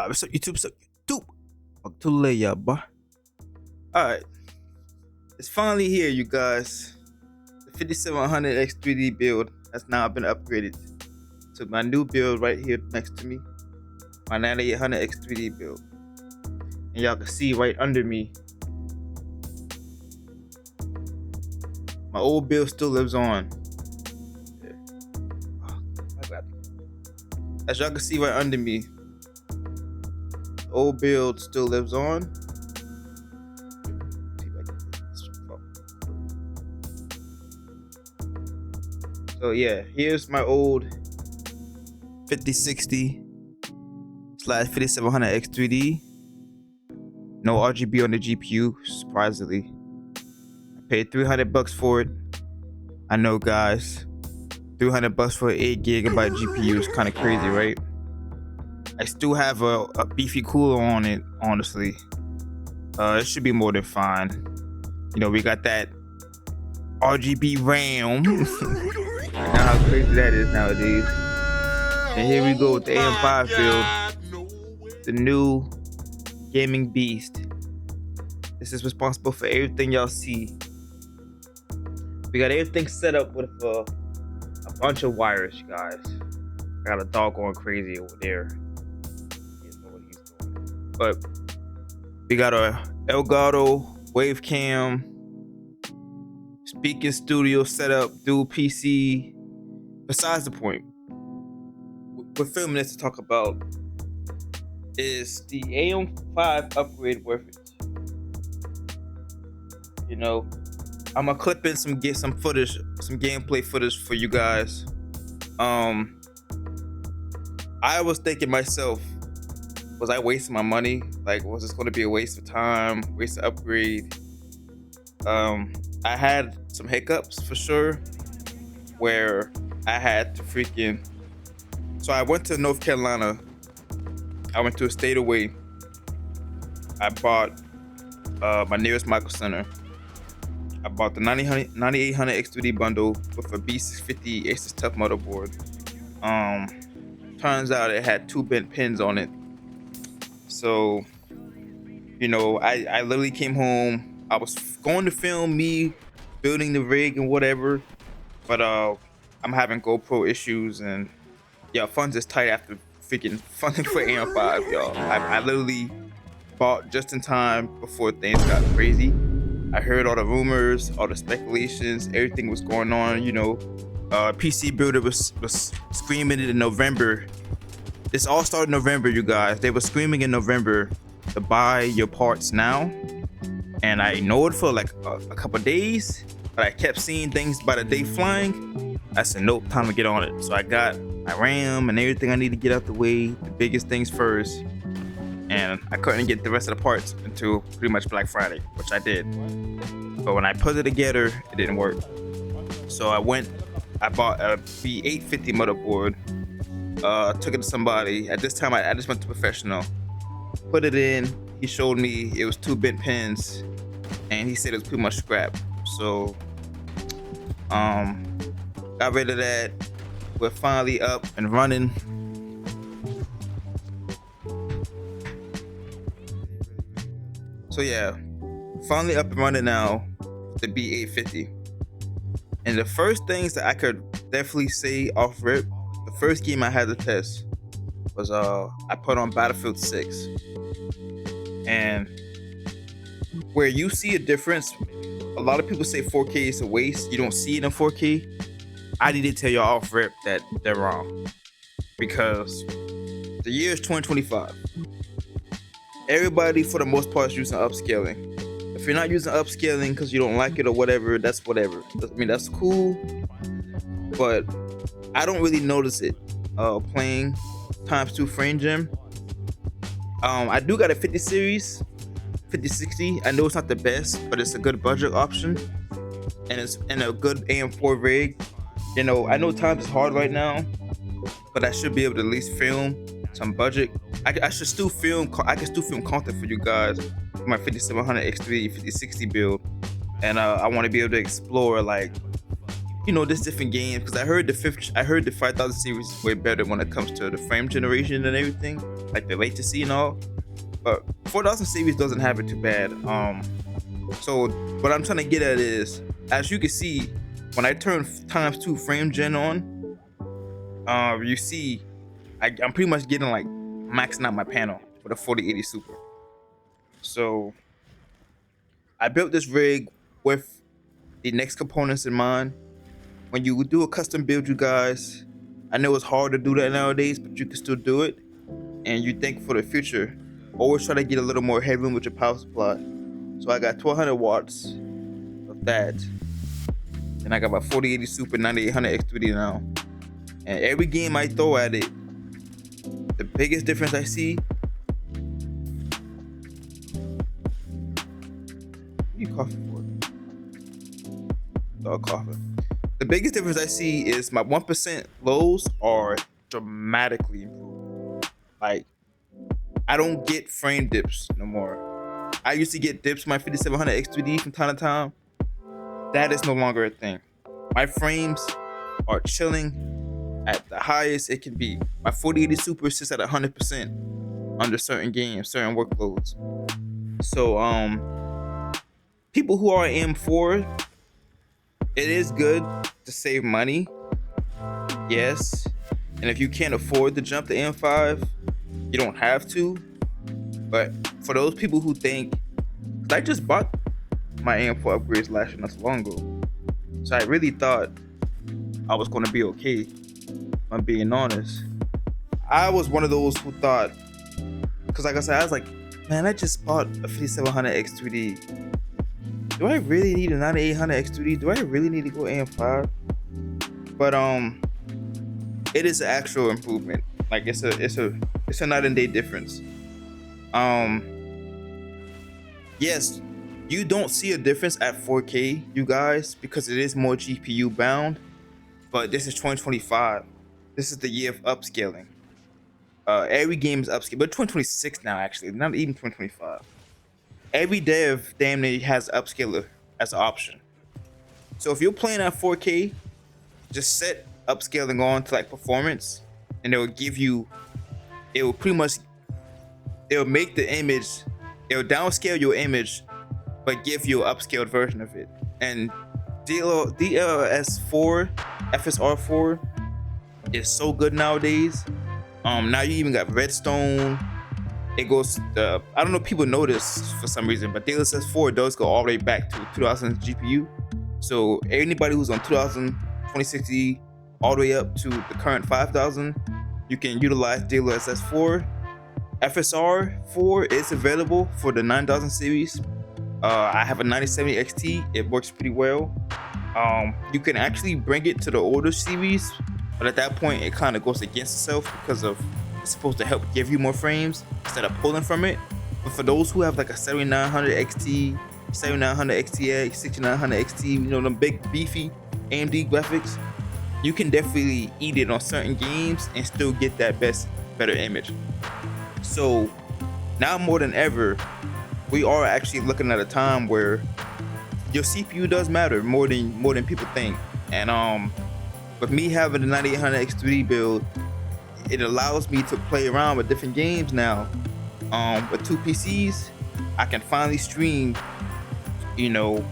What's up, YouTube? What's up, YouTube? Welcome to Leia, boy. Alright, it's finally here, you guys. The 5700 X3D build has now been upgraded to my new build right here next to me, my 9800 X3D build. And y'all can see right under me, my old build still lives on. Yeah. As y'all can see right under me, the old build still lives on. So yeah, here's my old 5060/5700 X3D. No RGB on the GPU, surprisingly. I paid $300 for it. I know, guys. $300 for an 8GB GPU is kind of crazy, right? I still have a beefy cooler on it, honestly. It should be more than fine. You know, we got that RGB RAM. You know how crazy that is nowadays. And here we go with the AM5 build. The new gaming beast. This is responsible for everything y'all see. We got everything set up with a bunch of wires, you guys. Got a dog going crazy over there. He doesn't know what he's doing. But we got a Elgato Wavecam speaking studio setup, dual PC. Besides the point, we're filming this to talk about, is the AM5 upgrade worth it? You know, I'm gonna clip in some footage, some gameplay footage for you guys. I was thinking myself, was I wasting my money? Like, was this gonna be a waste of time, waste of upgrade? I had some hiccups for sure, where I had to so I went to North Carolina. I went to a state away. I bought my nearest Micro Center. I bought the 9800 X3D bundle with a B650 Asus Tough motherboard. Turns out it had 2 bent pins on it. So, you know, I literally came home. I was going to film me building the rig and whatever, but I'm having GoPro issues, and yeah, funds is tight after freaking funding for AM5, y'all. I literally bought just in time before things got crazy. I heard all the rumors, all the speculations, everything was going on, you know. PC Builder was screaming it in November. This all started in November, you guys. They were screaming in November to buy your parts now. And I ignored for like a couple days, but I kept seeing things by the day flying. I said, nope, time to get on it. So I got my RAM and everything I need to get out the way, the biggest things first. And I couldn't get the rest of the parts until pretty much Black Friday, which I did. But when I put it together, it didn't work. So I bought a B850 motherboard, took it to somebody. At this time, I just went to professional, put it in. He showed me it was 2 bent pins, and he said it was pretty much scrap. So, got rid of that. We're finally up and running. So yeah, finally up and running now, the B850. And the first things that I could definitely say off rip, the first game I had to test was I put on Battlefield 6. And where you see a difference, a lot of people say 4K is a waste. You don't see it in 4K. I need to tell y'all off rip that they're wrong, because the year is 2025. Everybody, for the most part, is using upscaling. If you're not using upscaling because you don't like it or whatever, that's whatever. I mean, that's cool, but I don't really notice it playing ×2 frame gem. I do got a 50 series, 5060. I know it's not the best, but it's a good budget option, and it's in a good AM4 rig. You know, I know times is hard right now, but I should be able to at least film some budget. I should still film. I can still film content for you guys for my 5700 X3 5060 build, and I want to be able to explore, like, you know, this different games, because I heard the 5000 series is way better when it comes to the frame generation and everything. like the latency and all. But 4000 series doesn't have it too bad. So what I'm trying to get at is, as you can see, when I turn ×2 frame gen on, you see I'm pretty much getting like maxing out my panel with a 4080 Super. So I built this rig with the next components in mind. When you do a custom build, you guys, I know it's hard to do that nowadays, but you can still do it. And you think for the future, always try to get a little more headroom with your power supply. So I got 1200 watts of that. And I got my 4080 Super 9800 X3D now. And every game I throw at it, the biggest difference I see. What are you coughing for? Dog coughing. The biggest difference I see is my 1% lows are dramatically improved. Like, I don't get frame dips no more. I used to get dips my 5700 X3D from time to time. That is no longer a thing. My frames are chilling at the highest it can be. My 4080 Super sits at 100% under certain games, certain workloads. So people who are M4, it is good to save money, yes. And if you can't afford to jump to M5, you don't have to. But for those people who think, 'cause I just bought my M4 upgrades last year not so long ago, so I really thought I was going to be okay. I'm being honest. I was one of those who thought, because like I said, I was like, man, I just bought a 5700 X3D. Do I really need a 9800 X3D? Do I really need to go AM5? But it is an actual improvement. Like it's a night and day difference. Yes, you don't see a difference at 4K, you guys, because it is more GPU bound. But this is 2025. This is the year of upscaling. Every game is upscaling, but 2026 now actually, not even 2025. Every dev damn near has upscaler as an option. So if you're playing at 4K, just set upscaling on to like performance, and it will give you, it will make the image, it will downscale your image, but give you an upscaled version of it. And DLSS4, FSR4 is so good nowadays. Now you even got Redstone. It goes, I don't know if people notice for some reason, but DLSS4 does go all the way back to 2000 GPU. So anybody who's on 2000, 2060, all the way up to the current 5000, you can utilize DLSS4. FSR4 is available for the 9000 series. I have a 9070 XT. It works pretty well. You can actually bring it to the older series, but at that point it kind of goes against itself because of it's supposed to help give you more frames instead of pulling from it. But for those who have like a 7900 XT, 7900 XTX, 6900 XT, you know, them big beefy AMD graphics, you can definitely eat it on certain games and still get that better image. So now more than ever, we are actually looking at a time where your CPU does matter more than people think. And with me having the 9800 X3D build, it allows me to play around with different games now. With two PCs, I can finally stream, you know,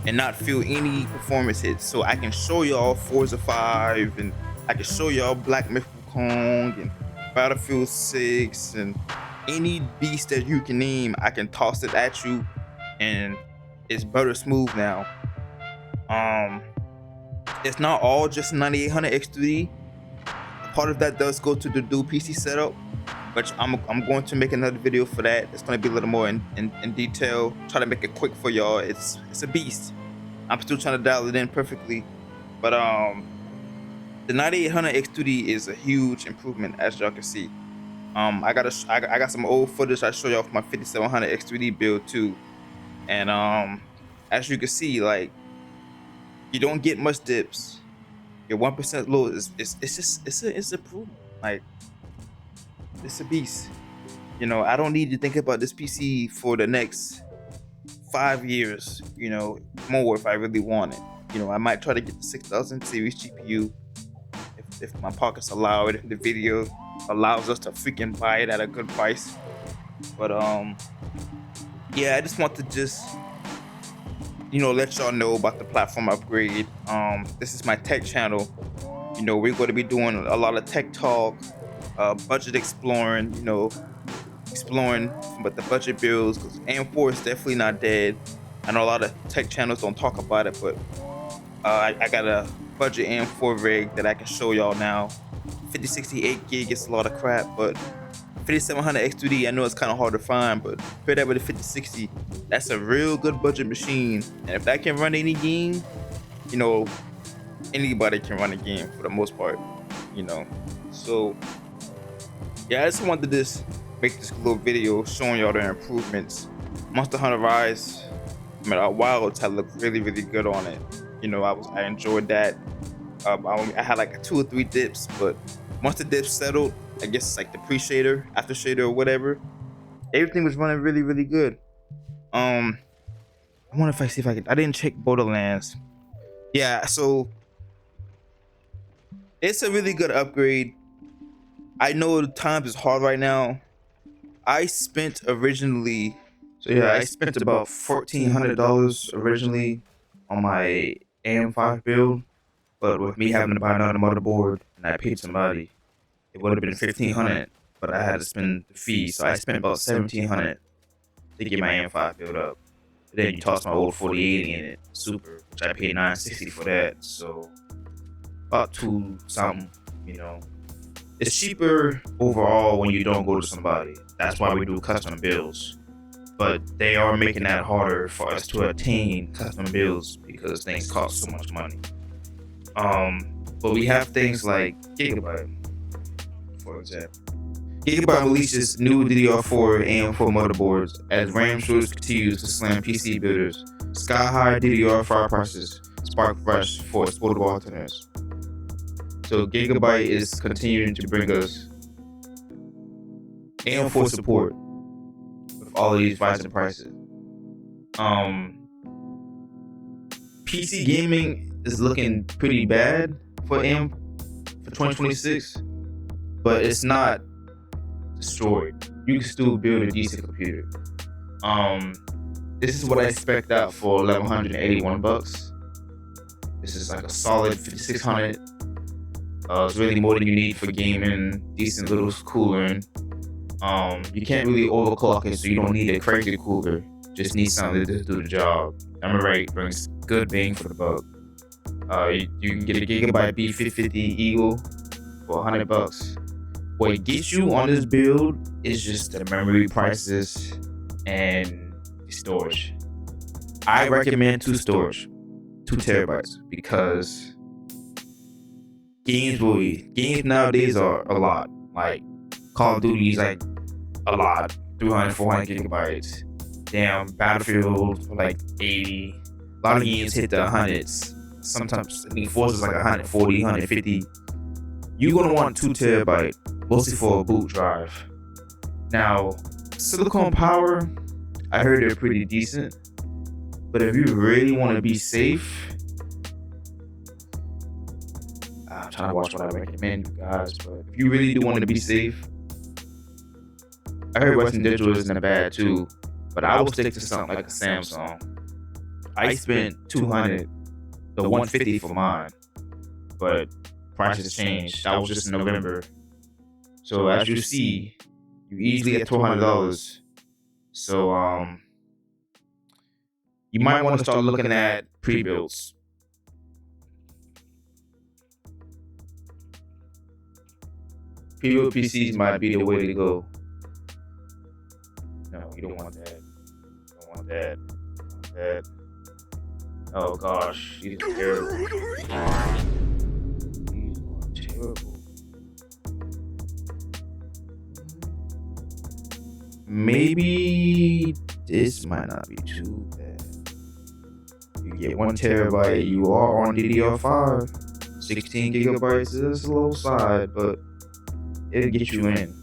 and not feel any performance hits. So I can show y'all Forza 5, and I can show y'all Black Myth Wukong and Battlefield 6, and any beast that you can name, I can toss it at you, and it's butter smooth now. It's not all just 9800 X3D. Part of that does go to the dual PC setup, which I'm going to make another video for that. It's going to be a little more in detail. Try to make it quick for y'all. It's a beast. I'm still trying to dial it in perfectly, but the 9800 X3D is a huge improvement, as y'all can see. I got some old footage I show y'all of my 5700 X3D build too, and as you can see, like, you don't get much dips. Your 1% low is it's a improvement. Like, it's a beast. You know, I don't need to think about this PC for the next 5 years, you know, more if I really want it. You know, I might try to get the 6000 series GPU if my pockets allow it in the video. allows us to freaking buy it at a good price. But yeah, I just want to let y'all know about the platform upgrade. This is my tech channel. We're going to be doing a lot of tech talk, budget exploring, exploring but the budget bills, because AM4 is definitely not dead. I know a lot of tech channels don't talk about it, but I got a budget AM4 rig that I can show y'all now. 5068 gig is a lot of crap, but 5700 X2D, I know it's kind of hard to find, but compare that with the 5060, that's a real good budget machine. And if that can run any game, anybody can run a game for the most part, So yeah, I just wanted to just make this little video showing y'all the improvements. Monster Hunter Rise, Wilds had looked really, really good on it. I enjoyed that. I had like 2 or 3 dips, but once the dips settled, I guess it's like the pre-shader, after shader, or whatever, everything was running really, really good. I wonder if see if I can. I didn't check Borderlands. Yeah, so it's a really good upgrade. I know the times is hard right now. I spent originally, I spent about $1,400 originally on my AM5 build, but with me having to buy another motherboard and I paid somebody, it would have been $1,500, but I had to spend the fee, so I spent about $1,700 to get my AM5 build up. Then you toss my old 4080 in it, super, which I paid $960 for that, so about 2 something, It's cheaper overall when you don't go to somebody. That's why we do custom builds. But they are making that harder for us to attain custom builds because things cost so much money. But we have things like Gigabyte, for example. Gigabyte releases new DDR4 and AM4 motherboards as RAM shortage continues to slam PC builders. Sky-high DDR5 prices spark rush for exportable alternatives. So Gigabyte is continuing to bring us AM4 support with all of these rising prices. PC gaming is looking pretty bad for 2026, but it's not destroyed. You can still build a decent computer. This is what I expect out for $1,181. This is like a solid 5600. It's really more than you need for gaming, decent little cooling. You can't really overclock it, so you don't need a crazy cooler. Just need something to do the job. Emerald brings good bang for the buck. You can get a Gigabyte B550 Eagle for $100. What gets you on this build is just the memory prices and the storage. I recommend 2 storage, 2 terabytes, because games nowadays are a lot. Like Call of Duty is like a lot, 300, 400 gigabytes. Damn, Battlefield like 80. A lot of games hit the hundreds. Sometimes Forza is like 140, 150. You're gonna want 2 terabyte, mostly for a boot drive. Now, Silicon Power, I heard they're pretty decent, but if you really want to be safe, I'm trying to watch what I recommend you guys, but if you really do want to be safe, I heard Western Digital isn't bad too, but I will stick to something like a Samsung. I spent $200, the $150 for mine, but prices changed. That was just in November. So as you see, you easily get $200. So you might want to start looking at pre-builds. Pre-built PCs might be the way to go. No, you don't want that. You don't want that. You don't want that. Oh gosh, these are terrible. These are terrible. Maybe this might not be too bad. You get 1 terabyte, you are on DDR5. 16 gigabytes is a low side, but it'll get you in.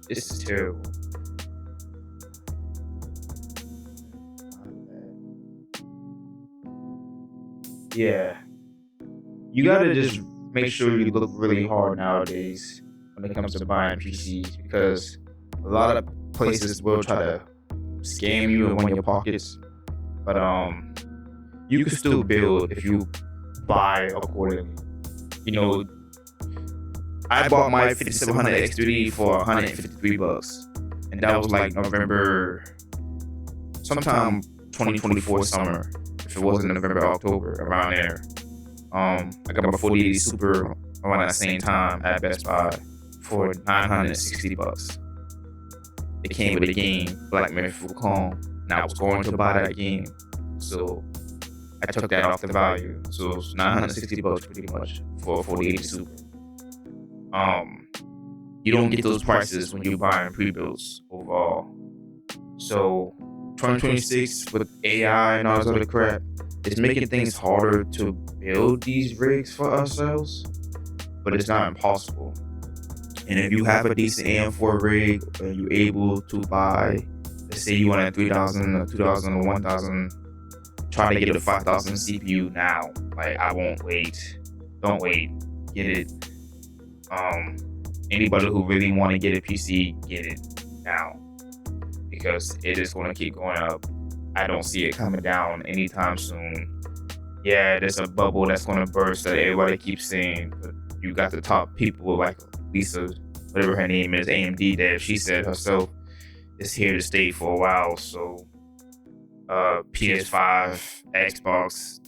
This is terrible. Yeah. You gotta just make sure you look really hard nowadays. when it comes to buying PCs, because a lot of places will try to scam you and want your pockets. But you can still build if you buy accordingly. You know, I bought my 5700 X3D for $153, and that was like November, sometime 2024 summer. If it wasn't November, October, around there. I got my 4080 Super around that same time at Best Buy for $960. It came with a game, Black Myth: Wukong, and I was going to buy that game, so I took that off the value. So it was $960 pretty much for a 4080 Super. You don't get those prices when you're buying pre-builds overall. So 2026 with AI and all this other crap, it's making things harder to build these rigs for ourselves, but it's not impossible. And if you have a decent AM4 rig and you're able to buy, let's say you want a 3000, a 2000, or 1000, try to get a 5000 CPU now. Like, I won't wait. Don't wait. Get it. Anybody who really want to get a PC, get it now, because it is going to keep going up. I don't see it coming down anytime soon. Yeah, there's a bubble that's going to burst that everybody keeps saying, but you got the top people like Lisa, whatever her name is, AMD dev. She said herself, it's here to stay for a while. So PS5, Xbox,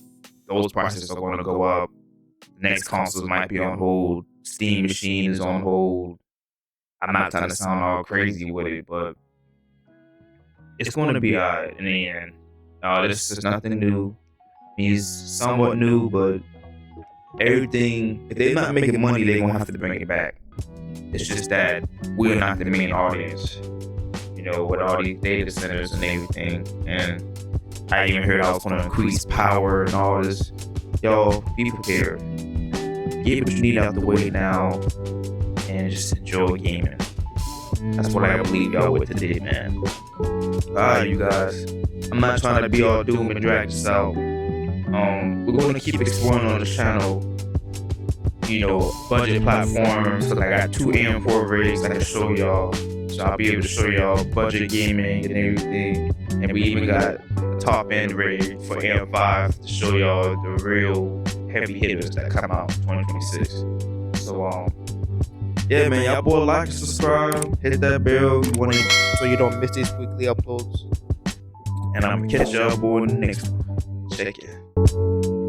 those prices are going to go up. The next consoles might be on hold. Steam machine is on hold. I'm not trying to sound all crazy with it, but it's going to be alright in the end. This is nothing new. He's somewhat new, but everything, if they're not making money, they're going to have to bring it back. It's just that we're not the main audience, you know, with all these data centers and everything. And I even heard I was going to increase power and all this. Y'all, be prepared. Get what you need out the way now and just enjoy gaming. That's what I believe y'all with today, man. Alright, you guys. I'm not trying to be all doom and drag this out. We're going to keep exploring on the channel, you know, budget platforms. So I got 2 AM4 rigs I can show y'all. So I'll be able to show y'all budget gaming and everything. And we even got a top end rig for AM5 to show y'all the real heavy hitters that come out in 2026. So yeah, man, y'all boy, like and subscribe, hit that bell if you want to, so you don't miss these weekly uploads. And I'm gonna catch y'all boy in the next one. Check it.